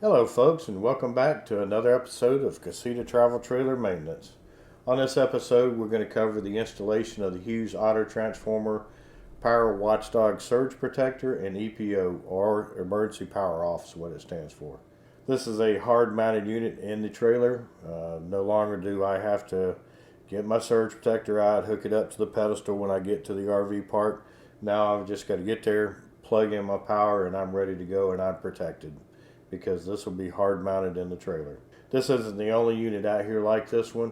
Hello folks, and welcome back to another episode of Casita Travel Trailer Maintenance. On this episode we're going to cover the installation of the Hughes Auto Transformer Power Watchdog Surge Protector and EPO, or Emergency Power Off is what it stands for. This is a hard mounted unit in the trailer. No longer do I have to get my surge protector out, hook it up to the pedestal when I get to the RV park. Now I've just got to get there, plug in my power, and I'm ready to go and I'm protected, because this will be hard mounted in the trailer. This isn't the only unit out here like this one.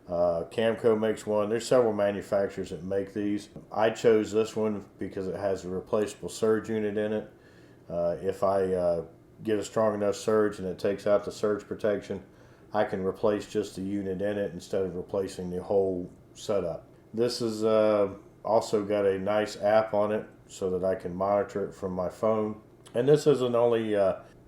Camco makes one. There's several manufacturers that make these. I chose this one because it has a replaceable surge unit in it. If I get a strong enough surge and it takes out the surge protection, I can replace just the unit in it instead of replacing the whole setup. This is also got a nice app on it so that I can monitor it from my phone. And this isn't only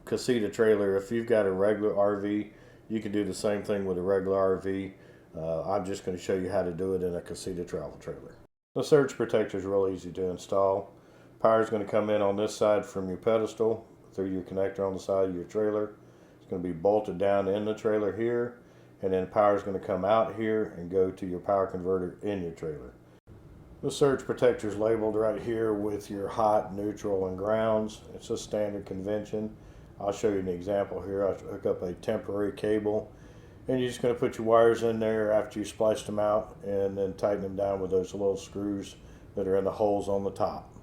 Casita trailer. If you've got a regular RV, you can do the same thing with a regular RV. I'm just going to show you how to do it in a Casita travel trailer. The surge protector is real easy to install. Power is going to come in on this side from your pedestal through your connector on the side of your trailer. It's going to be bolted down in the trailer here, and then power is going to come out here and go to your power converter in your trailer. The surge protector is labeled right here with your hot, neutral, and grounds. It's a standard convention. I'll show you an example here. I'll hook up a temporary cable, and you're just going to put your wires in there after you spliced them out, and then tighten them down with those little screws that are in the holes on the top.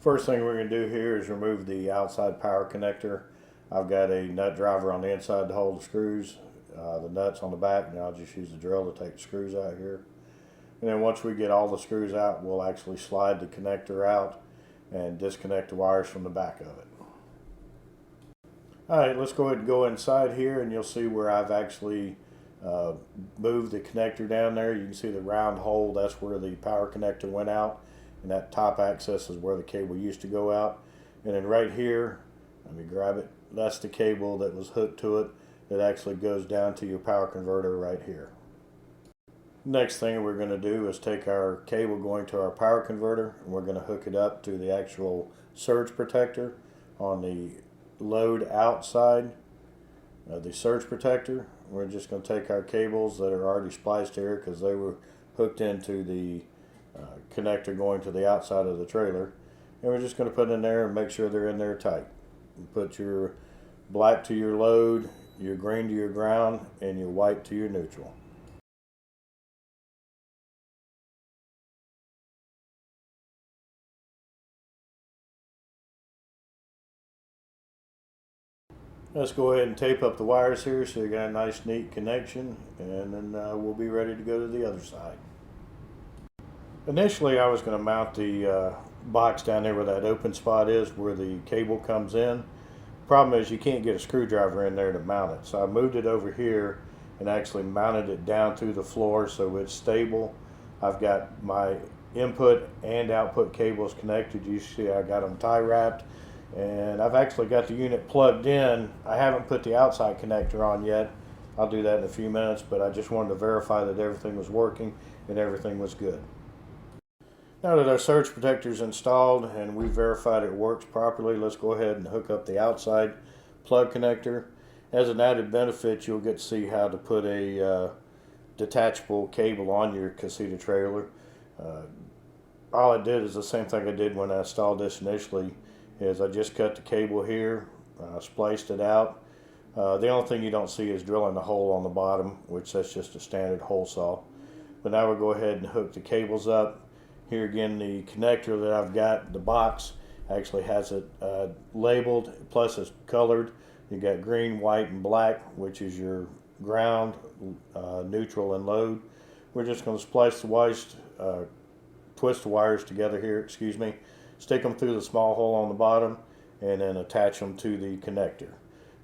First thing we're going to do here is remove the outside power connector. I've got a nut driver on the inside to hold the screws, the nuts on the back, and I'll just use the drill to take the screws out here. And then once we get all the screws out, we'll actually slide the connector out and disconnect the wires from the back of it. Alright, let's go ahead and go inside here, and you'll see where I've actually moved the connector down there. You can see the round hole. That's where the power connector went out, and that top access is where the cable used to go out. And then right here, let me grab it, that's the cable that was hooked to it that actually goes down to your power converter right here. Next thing we're going to do is take our cable going to our power converter, and we're going to hook it up to the actual surge protector on the load outside of the surge protector. We're just going to take our cables that are already spliced here because they were hooked into the connector going to the outside of the trailer, and we're just going to put it in there and make sure they're in there tight. You put your black to your load, your green to your ground, and your white to your neutral. Let's go ahead and tape up the wires here so you got a nice neat connection, and then we'll be ready to go to the other side. Initially I was going to mount the box down there where that open spot is where the cable comes in. Problem is you can't get a screwdriver in there to mount it, so I moved it over here and actually mounted it down through the floor so it's stable. I've got my input and output cables connected. You see I got them tie wrapped, and I've actually got the unit plugged in. I haven't put the outside connector on yet. I'll do that in a few minutes, but I just wanted to verify that everything was working and everything was good. Now that our surge protector is installed and we verified it works properly, let's go ahead and hook up the outside plug connector. As an added benefit, you'll get to see how to put a detachable cable on your Casita trailer. All I did is the same thing I did when I installed this initially, is I just cut the cable here, spliced it out. The only thing you don't see is drilling the hole on the bottom, which that's just a standard hole saw. But now we'll go ahead and hook the cables up. Here again, the connector that I've got, the box, actually has it labeled, plus it's colored. You got green, white, and black, which is your ground, neutral, and load. We're just going to splice the wires, twist the wires together here, stick them through the small hole on the bottom, and then attach them to the connector.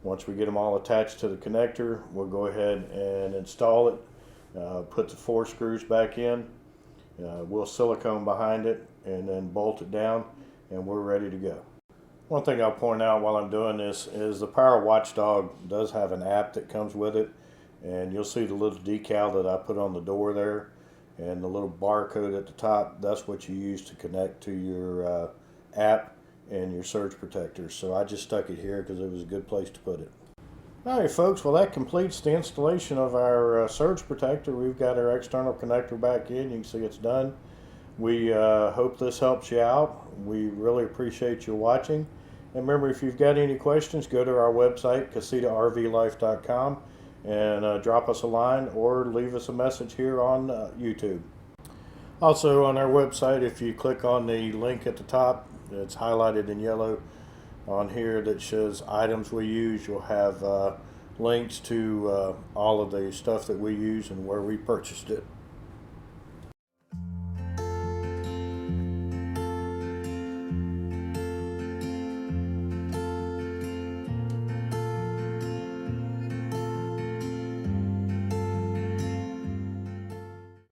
Once we get them all attached to the connector, we'll go ahead and install it, put the 4 screws back in. We'll silicone behind it and then bolt it down, and we're ready to go. One thing I'll point out while I'm doing this is the Power Watchdog does have an app that comes with it, and you'll see the little decal that I put on the door there and the little barcode at the top. That's what you use to connect to your app, and your surge protectors. So I just stuck it here because it was a good place to put it. Alright folks, well that completes the installation of our surge protector. We've got our external connector back in. You can see it's done. We hope this helps you out. We really appreciate you watching. And remember, if you've got any questions, go to our website, CasitaRVLife.com, and drop us a line or leave us a message here on YouTube. Also on our website, if you click on the link at the top, it's highlighted in yellow on here that shows items we use. You'll have links to all of the stuff that we use and where we purchased it.